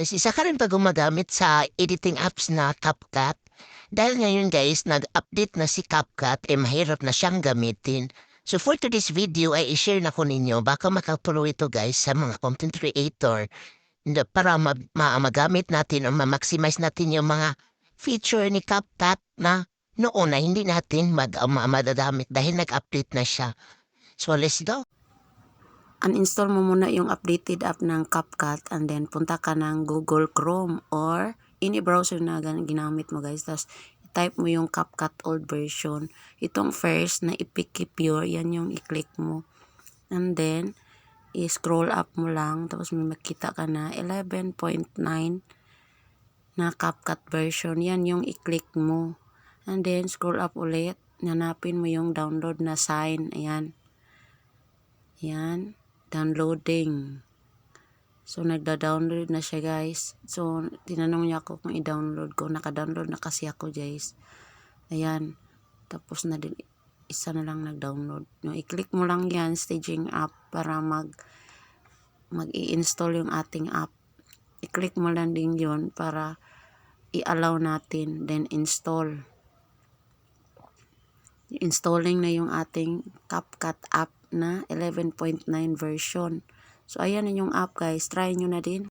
Tapos isa ka rin ba gumagamit sa editing apps na CapCut? Dahil ngayon guys, nag-update na si CapCut, mahirap na siyang gamitin. So for today's video ay i-share na ko ninyo, baka makatulong ito guys sa mga content creator para magamit natin o ma-maximize natin yung mga feature ni CapCut na noon na hindi natin madadamit dahil nag-update na siya. So let's go. Uninstall mo muna yung updated app ng CapCut and then punta ka ng Google Chrome or any browser na ginamit mo guys. Tapos type mo yung CapCut old version. Itong first na Epic Pure, yan yung i-click mo. And then, i-scroll up mo lang. Tapos may makita ka na 11.9 na CapCut version. Yan yung i-click mo. And then, scroll up ulit. Nanapin mo yung download na sign. Ayan. Yan. Downloading. So, nagda-download na siya guys. So, tinanong niya ako kung i-download ko. Naka-download na kasi ako guys. Ayan. Tapos na din, isa na lang nag-download. No, i-click mo lang yan, staging app, para mag-i-install yung ating app. I-click mo lang din yon para i-allow natin. Then, install. Installing na yung ating CapCut app na 11.9 version. So, ayan na yung app guys. Try nyo na din.